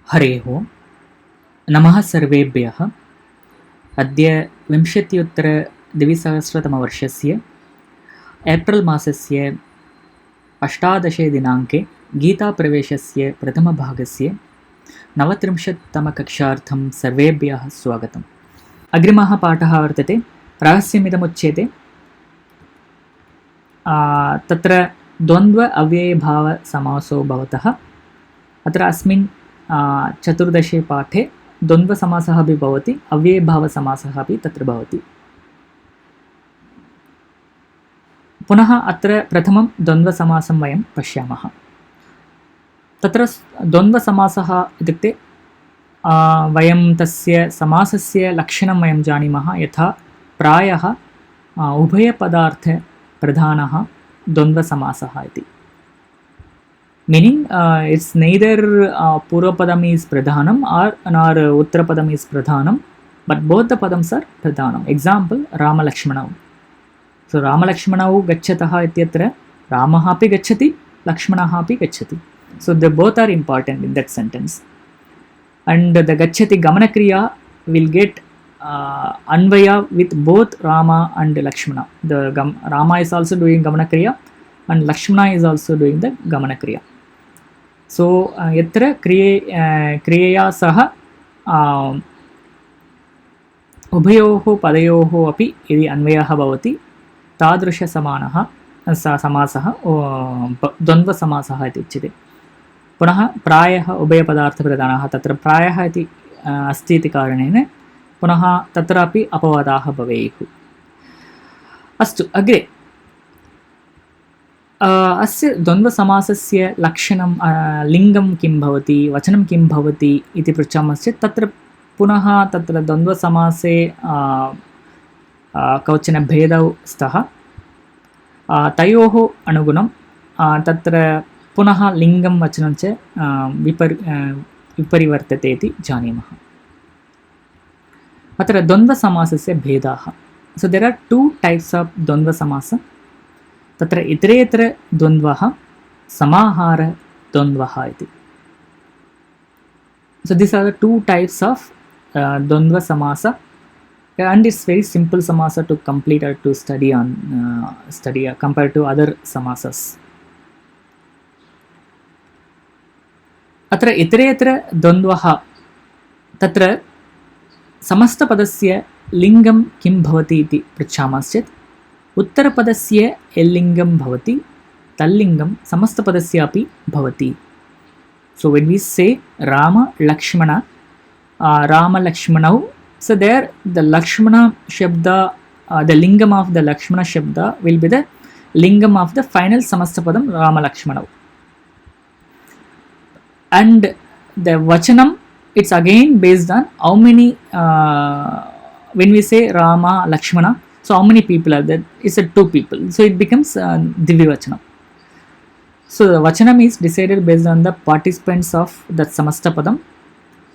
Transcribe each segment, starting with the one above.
हरेः ओम्। नमः सर्वेभ्यः। अद्य 20-उत्तर-द्विसहस्रतमवर्षस्य एप्रिल् मासस्य 18 दिनाङ्के गीताप्रवेशस्य प्रथमभागस्य 39तमकक्षार्थं सर्वेभ्यः स्वागतम्। अग्रिमः पाठः वर्तते रहस्यमिदमुच्यते। तत्र द्वन्द्व अव्ययभावसमासो भवतः। अत्र अस्मिन् चतुर्दशे पाठे द्वन्द्वसमासः अपि भवति, अव्ययभावसमासः अपि तत्र भवति। पुनः अत्र प्रथमं द्वन्द्वसमासं वयं पश्यामः। तत्र द्वन्द्वसमासः इत्युक्ते वयं तस्य समासस्य लक्षणं वयं जानीमः। यथा प्रायः उभयपदार्थप्रधानः द्वन्द्वसमासः इति। Meaning it's neither Purvapadam is Pradhanam nor Uttarapadam is Pradhanam, but both the Padams are Pradhanam. Example, Rama Lakshmanau. So Rama Lakshmanau Gacchataha ityatra Ramaha api Gacchati, Lakshmanaha api Gacchati. So they both are important in that sentence. And the Gacchati Gamanakriya will get Anvaya with both Rama and Lakshmana. The Rama is also doing Gamanakriya and Lakshmana is also doing the Gamanakriya. So yatra kriyeya saha उभयोः पदयोः अपि यदि अन्वयः भवति तादृशसमानः समासः द्वन्द्वसमासः इति उच्यते। पुनः प्रायः उभयपदार्थप्रधानः, तत्र प्रायः इति अस्ति इति कारणेन पुनः तत्रापि अपवादाः भवेयुः। अस्तु, अग्रे अस्य द्वन्द्वसमासस्य लक्षणं लिङ्गं किं भवति, वचनं किं भवति इति पृच्छामश्चेत् तत्र पुनः तत्र द्वन्द्वसमासे कौचन भेदौ स्तः। तयोः अनुगुणं तत्र पुनः लिङ्गं वचनं च विपरिवर्तते इति जानीमः। अत्र द्वन्द्वसमासस्य भेदाः। So there are two types of द्वन्द्वसमास. तत्र इतरेतरद्वन्द्वः, समाहारद्वन्द्वः इति. So these are the two types of Dvandva Samasa, and it's very simple Samasa to complete or to study compared to other Samasas. अत्र इतरेतरद्वन्द्वः, तत्र समस्तपदस्य लिङ्गं किं भवति इति पृच्छामश्चेत् उत्तरपदस्य यल्लिङ्गं भवति तल्लिङ्गं समस्तपदस्य अपि भवति. So when we say Rama Lakshmana, Rama Lakshmanau, so there the Lakshmana Shabda, the lingam of the Lakshmana Shabda will be the lingam of the final Samastapadam Rama Lakshmanau. And the Vachanam, it's again based on how many, when we say Rama Lakshmana, so how many people are there? It's two people. So it becomes Divya Vachanam. So the Vachanam is decided based on the participants of that Samastapadam.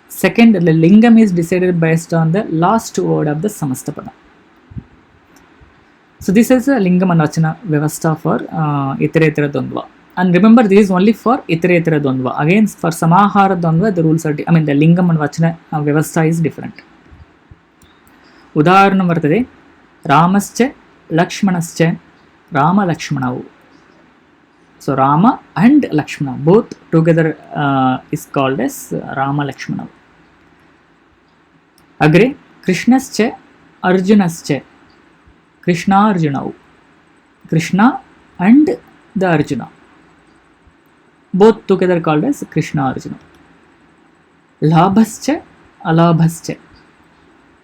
Second, the Lingam is decided based on the last word of the Samastapadam. So this is a Lingam and Vachana Vyavastha for Itaretara Dvandva. And remember, this is only for Itaretara Dvandva. Again, for Samahara Dvandva, the rules are, the Lingam and Vachana Vyavastha is different. Udaharanam vartade Ramascha Lakshmanascha Rama Lakshmanau. So Rama and Lakshmana both together is called as Rama Lakshmana. Agre Krishnascha Arjunascha Krishna Arjunau. Krishna and the Arjuna both together called as Krishna Arjuna. Labhascha Alabhascha.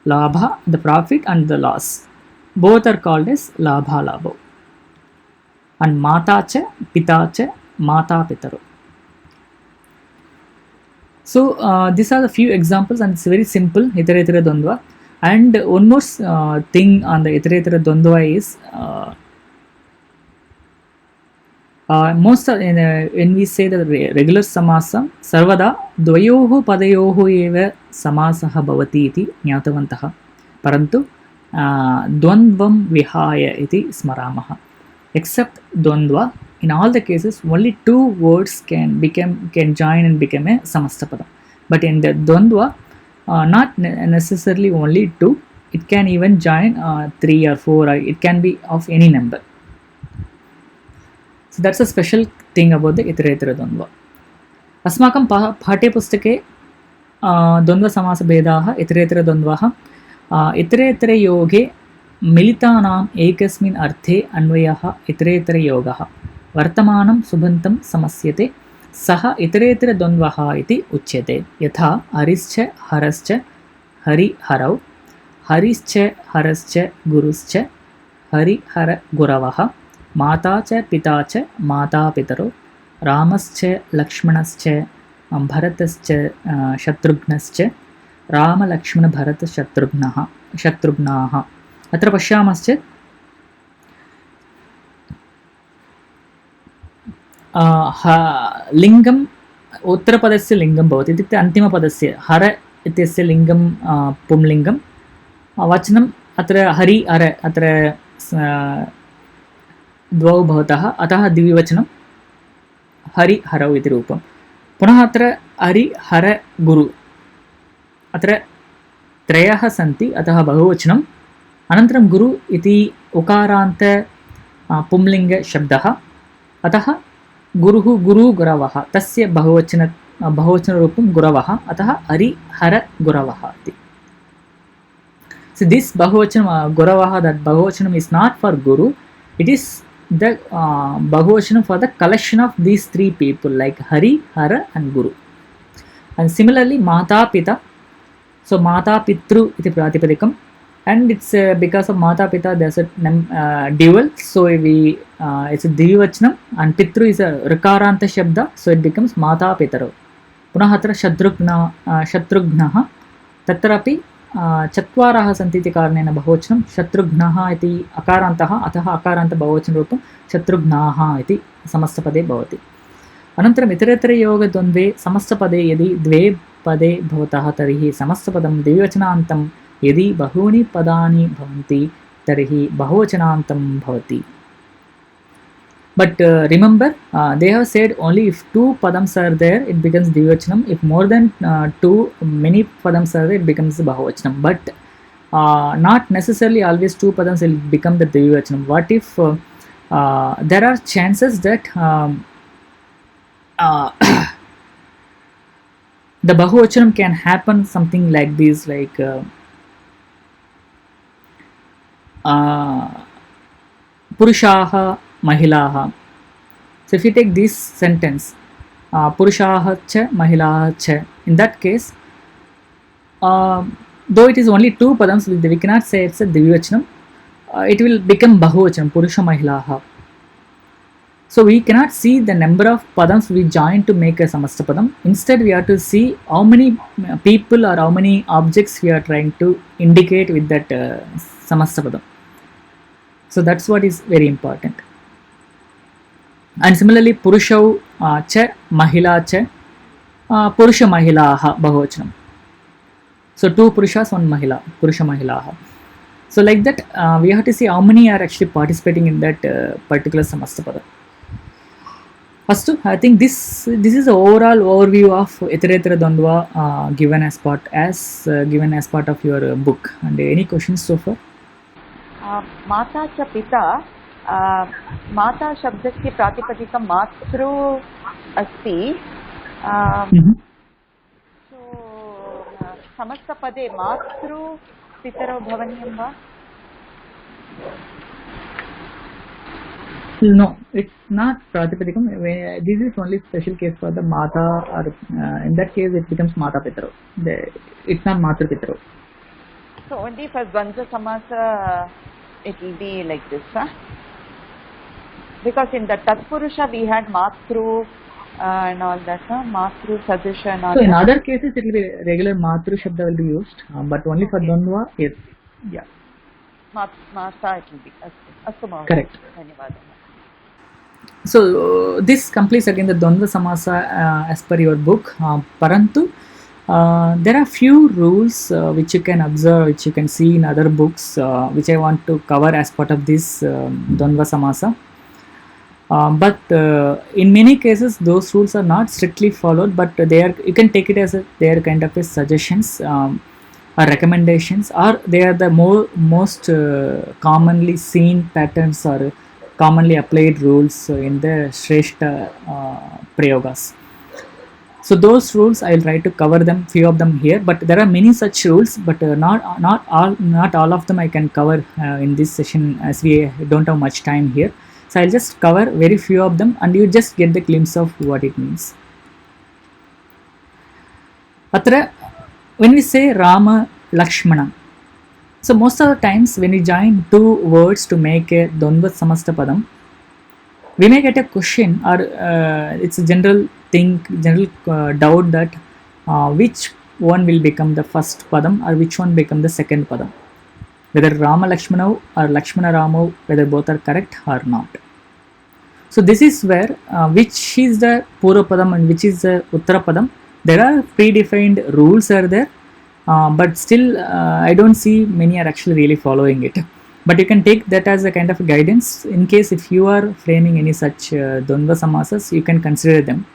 Labha, the profit, and the loss, both are called as Labha Labho. And Mata cha Pita cha Mata Pitaro. So these are the few examples, and it's very simple Itaretara Dvandva. And one more thing on the Itaretara Dvandva is most of, when we say the regular Samasa, Sarvada Dvayoho Padayoho eva Samasaha Bhavati iti Nyatavantaha. Parantu Dvandvam Vihaya iti Smaramaha. Except Dvandva, in all the cases only two words can join and become a Samastapada. But in the Dvandva, not necessarily only two, it can even join three or four, or it can be of any number. So that's a special thing about the Itaretara Dvandva. अस्माकं पाठ्यपुस्तके द्वन्द्वसमासभेदाः इतरेतरद्वन्द्वः इतरेतरयोगे मिलितानाम् एकस्मिन् अर्थे अन्वयः इतरेतरयोगः वर्तमानं सुबन्तं समस्यते सः इतरेतरद्वन्द्वः इति उच्यते यथा हरिश्च हरश्च हरिहरौ हरिश्च हरश्च गुरुश्च हरिहरगुरवः माता च पिता च मातापितरौ रामश्च लक्ष्मणश्च भरतश्च शत्रुघ्नश्च रामलक्ष्मणभरतशत्रुघ्नाः अत्र पश्यामश्चेत् लिङ्गम् उत्तरपदस्य लिङ्गं भवति इत्युक्ते अन्तिमपदस्य हर इत्यस्य लिङ्गं पुंलिङ्गं वचनम् अत्र हरि हर अत्र द्वौ भवतः अतः द्विवचनं हरिहरौ इति रूपं पुनः अत्र हरिहर गुरु अत्र त्रयः सन्ति अतः बहुवचनम् अनन्तरं गुरु इति उकारान्त पुंलिङ्गशब्दः अतः गुरुः गुरुगुरवः तस्य बहुवचनरूपं गुरवः अतः हरिहरगुरवः इति. So this bahuvachanam guravah, that bahuvachanam is not for guru, it is the bahuvachanam for the collection of these three people like Hari, Hara and Guru. And similarly Mata Pita, so Mata Pitru iti pratipadikam, and it's because of Mata Pita there's a dual, so we it's a dvivachanam, and Pitru is a rikaranta shabda, so it becomes Mata Pitaro. Punah atra Shatrughnah tatrapi चत्वारः सन्ति इति कारणेन बहुवचनं शत्रुघ्नः इति अकारान्तः अतः अकारान्त बहुवचनरूपं शत्रुघ्नाः इति समस्तपदे भवति. अनन्तरम् इतरेतरयोगद्वन्द्वे समस्तपदे यदि द्वे पदे भवतः तर्हि समस्तपदं द्विवचनान्तं यदि बहूनि पदानि भवन्ति तर्हि बहुवचनान्तं भवति. But remember, they have said only if two padams are there, it becomes dvivachanam. If more than many padams are there, it becomes bahuvachanam. But not necessarily always two padams will become the dvivachanam. What if there are chances that the bahuvachanam can happen something like this, like purushaha महिलाः. So if you take this sentence पुरुषाः च महिलाः च, in that case though it is only two padams, we cannot say it's a dvivachanam, it will become bahuvachanam purusha mahilaah. So we cannot see the number of padams we join to make a samasta padam. Instead we have to see how many people or how many objects we are trying to indicate with that samasta padam. So that's what is very important. And similarly purushau cha mahila cha purusha mahilaah bahuvachanam. So two purushas, one mahila, purusha mahilaah. So like that we have to see how many are actually participating in that particular samastapada. First I think this is the overall overview of Itaretara Dvandva given as part of your book. And any questions so far? माता च पिता, माता शब्दस्य प्रातिपदिकं मातृ अस्ति. सो समस्तपदे मातृ पितरौ भवनीयं वा? No, it's not pratipadikam. This is only special case for the mata, or in that case it becomes mata pitaro. It's not matru pitaro. So only for Dvandva Samasa it will be like this, huh? Because in the Tatpurusha we had Matru and all that, huh? Matru, Sadisha and all that. So in other cases it will be regular Matru Shabda will be used, but only for Dvandva, yes. Yeah. Mata it will be. Astu. Correct. So this completes again the Dvandva Samasa as per your book. Parantu there are few rules which you can observe, which you can see in other books, which I want to cover as part of this Dvandva Samasa. But in many cases, those rules are not strictly followed, but they are, you can take it as they are kind of a suggestions, or recommendations, or they are the most commonly seen patterns or commonly applied rules in the Shrestha Prayogas. So those rules I'll try to cover them, few of them here, but there are many such rules, but not all of them I can cover in this session, as we don't have much time here. So I'll just cover very few of them and you just get the glimpse of what it means. Atra, when we say Rama Lakshmana, so most of the times when we join two words to make a Dvandva Samasta Padam, we may get a question, or it's a general doubt that which one will become the first padam or which one become the second padam, whether Rama Lakshmana or Lakshmana Rama, whether both are correct or not. So this is where which is the Purva Padam and which is the Uttara Padam. There are predefined rules are there, but still I don't see many are actually really following it. But you can take that as a kind of guidance in case if you are framing any such Dvandva Samasas, you can consider them.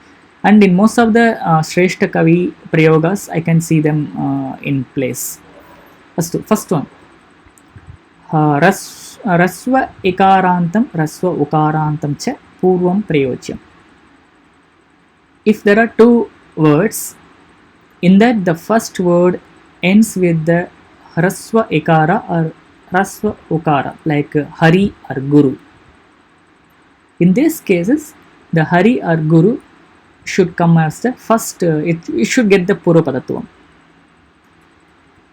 And in most of the Shrestha Kavi Prayogas, I can see them in place. First one, Rasva Ikarantam, Rasva Ukarantam cha Purvam Prayojyam. If there are two words, in that the first word ends with the Rasva Ikara or Rasva Ukara, like Hari or Guru. In these cases, the Hari or Guru should come as the first, it should get the Purvapadatvam.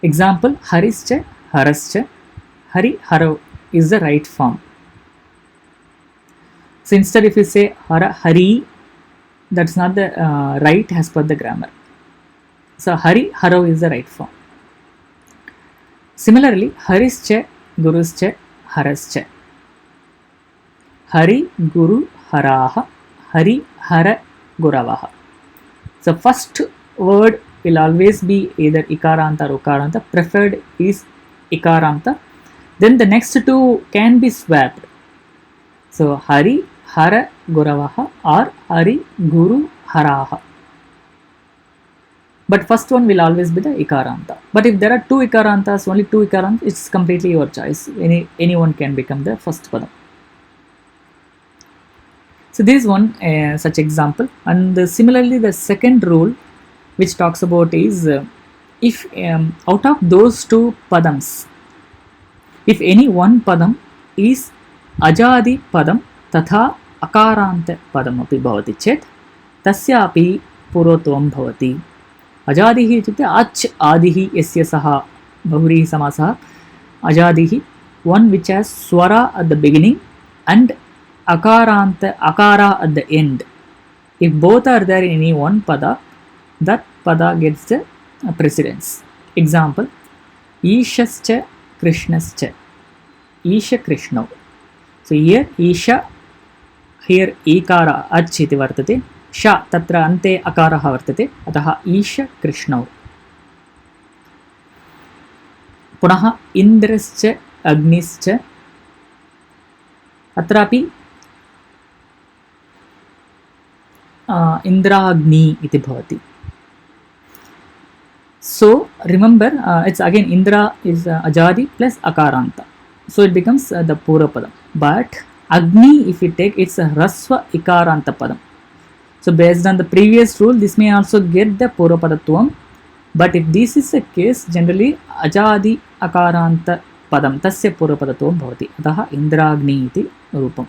Example, Harischa, Harascha, Hari, Haro is the right form. So instead if you say Hara, Hari, that's not the right as per the grammar. So Hari, Haro is the right form. Similarly, Harischa, Guruscha, Harascha. Hari, Guru, Haraha, Hari, Hara, Guravaha. So first word will always be either Ikaranta or Ukaranta. Preferred is Ikaranta. Then the next two can be swapped. So Hari, Hara, Guravaha or Hari, Guru, Haraha. But first one will always be the Ikaranta. But if there are two Ikarantas, only two Ikarantas, it's completely your choice. Anyone can become the first Padam. So this is one such example. And similarly, the second rule which talks about is if out of those two Padams, if any one Padam is Ajadi Padam tatha Akaranta Padam api bhavati chet, tasyapi Purotvam bhavati. Ajadihi इत्युक्ते ach adihi yasya saha bahurihi samasah. Ajadihi, one which has swara at the beginning and akaranta akara at the end. If both are there in any one pada, that pada gets the precedence. Example, Ishascha Krishnascha. Isha Krishna. So here Isha, here ikara ach iti vartate. Sha tatra ante akaraha vartate, ataha Isha Krishnau. Punaha Indrascha Agnischa, atrapi Indragni iti bhavati. So remember, it's again Indra is Ajadi plus Akaranta. So it becomes the Purva Padam. But Agni, if you take, it's a Rasva Ikaranta Padam. So based on the previous rule, this may also get the Purvapadatvam. But if this is the case, generally Ajadi Akaranta Padam tasya Purvapadatvam bhavati. Ataha Indragni iti rupam.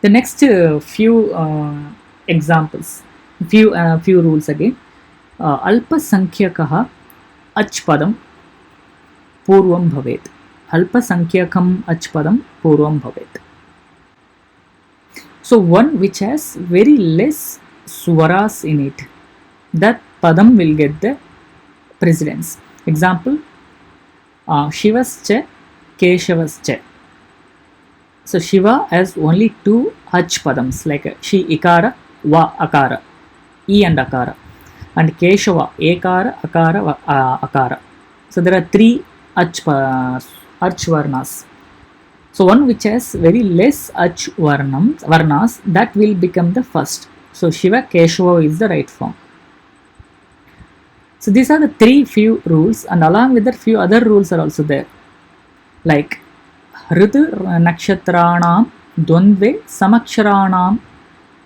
The next few examples, few rules again. Alpa Sankhyankaha ach padam purvam bhavet. Alpa Sankhyankam ach padam purvam bhavet. So one which has very less swaras in it, that padam will get the precedence. Example, Shivascha, Keshavascha. So Shiva has only two ach padams, like Shi Ikara, Va Akara, E and Akara, and Keshava Ekara, Akara, Akara. So there are three ach varnas. So one which has very less ach varnas, that will become the first. So Shiva Keshava is the right form. So these are the three few rules, and along with that few other rules are also there, like Ritu Nakshatranam Dvandve Samaksharanam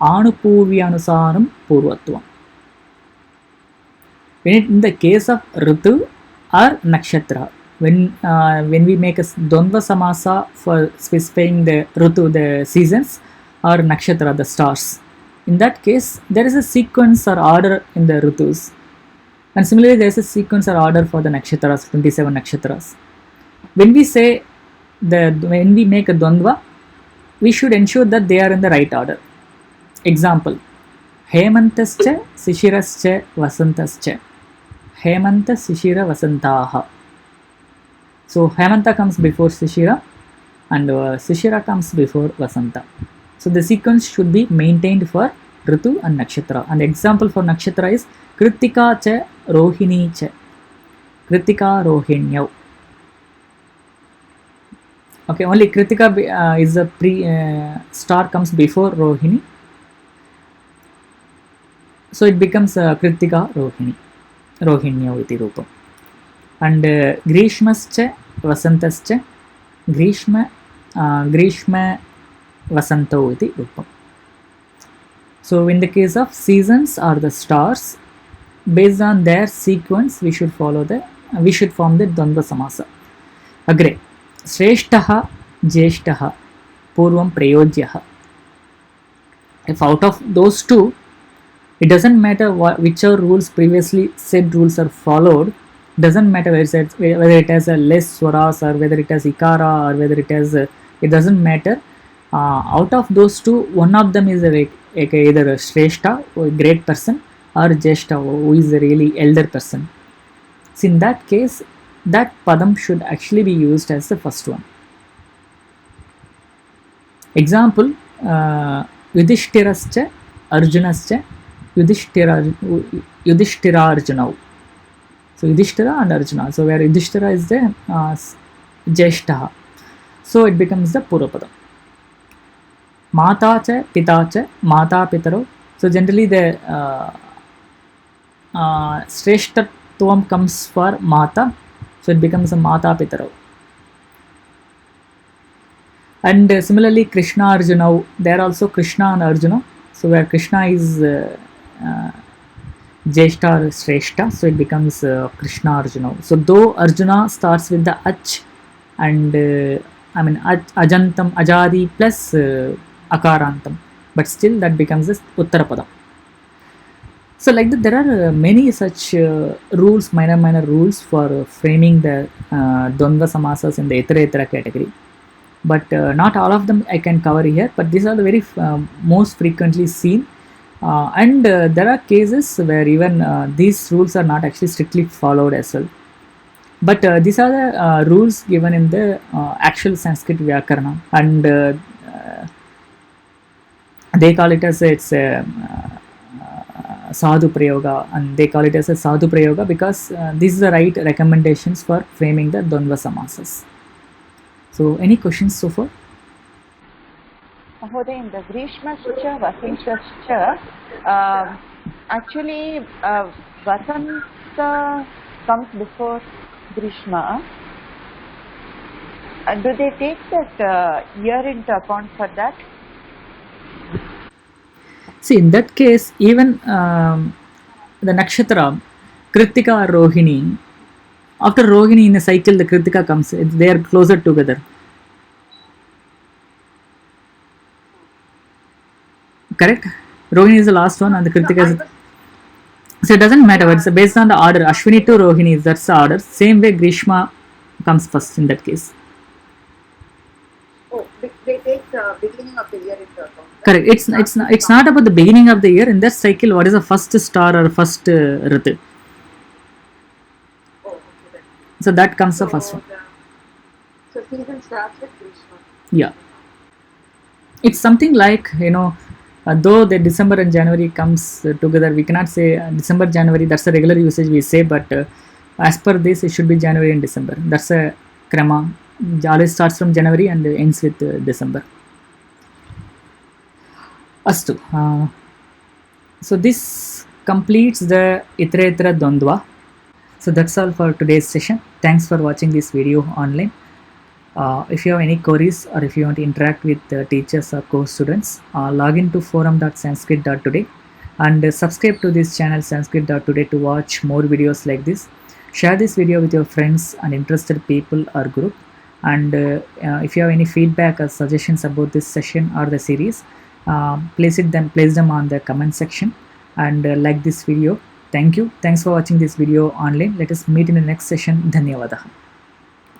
Anupurvyanusaram Purvatvam. In the case of Ritu or Nakshatra, when we make a Dvandva Samasa for specifying the Ritu, the seasons, or Nakshatra, the stars, in that case there is a sequence or order in the Ritus. And similarly, there is a sequence or order for the nakshatras, 27 nakshatras. When we make a Dvandva, we should ensure that they are in the right order. Example, Hemantascha, Sishirascha, Vasantascha. Hemanta, Sishira, Vasantaha. So Hemanta comes before Sishira, and Sishira comes before Vasanta. So the sequence should be maintained for Ritu and Nakshatra. And the example for Nakshatra is Kritika cha Rohini cha. Kritika Rohinyau. Okay, only Kritika is a star comes before Rohini. So it becomes Kritika Rohini. Rohinyau iti rupam. And Grishmascha Vasantascha. Grishma Vasantau iti rupam. So in the case of seasons or the stars, based on their sequence, we should form the Dvandva Samasa. Agre, Shreshtaha, Jeshtaha, Purvam Prayojyaha. If out of those two, it doesn't matter whichever rules previously said rules are followed, doesn't matter whether it has a less swaras or whether it has ikara or whether it has it doesn't matter. Out of those two, one of them is either a Shreshta, or a great person, or Jeshta, who is a really elder person. So in that case, that padam should actually be used as the first one. Example, Yudhishthirascha, Arjunascha, Yudhishthira Arjuna. So Yudhishthira and Arjuna. So where Yudhishthira is the Jeshtaha. So it becomes the Purapadam. Mata cha, Pita cha, Mata Pitaro. So generally the Shreshtatvam comes for Mata. So it becomes a Mata Pitaro. And similarly Krishna Arjuna, there also Krishna and Arjuna. So where Krishna is Jeshta or Shreshta, so it becomes Krishna Arjuna. So though Arjuna starts with the Ach and Ajantam, Ajadi plus Akarantam, but still that becomes the Uttarapada. So like that, there are many such rules, minor rules for framing the Dvandva Samasas in the Itara category. But not all of them I can cover here, but these are the very most frequently seen. And there are cases where even these rules are not actually strictly followed as well. But these are the rules given in the actual Sanskrit Vyakarana, and they call it as it's Sadhu Prayoga, and they call it as a Sadhu Prayoga because these are the right recommendations for framing the Dvandva Samasas. So any questions so far? Mahoday, in the Grishmascha, Vasantascha, actually Vasanta comes before Grishma. Do they take that year into account for that? See, in that case, even the Nakshatra, Kritika or Rohini, after Rohini in a cycle, the Kritika comes, they are closer together. Correct? Rohini is the last one and the Kritika is... So it doesn't matter, it's based on the order. Ashwini to Rohini, that's the order. Same way Grishma comes first in that case. Oh, they take the beginning of the year into account. Correct. It's not about the beginning of the year. In that cycle, what is the first star or first Ritu? Oh, okay. So that comes the first one. So season starts with Grishma. Yeah. It's something like, though the December and January comes together, we cannot say December, January, that's the regular usage we say, but as per this, it should be January and December. That's a krama always starts from January and ends with December. Astu. So this completes the Itra Dondwa. So that's all for today's session. Thanks for watching this video online. If you have any queries or if you want to interact with teachers or course students, log in to forum.sanskrit.today and subscribe to this channel sanskrit.today to watch more videos like this. Share this video with your friends and interested people or group, and if you have any feedback or suggestions about this session or the series, place them on the comment section, and like this video. Thank you. Thanks for watching this video online. Let us meet in the next session. Dhanyavadaha.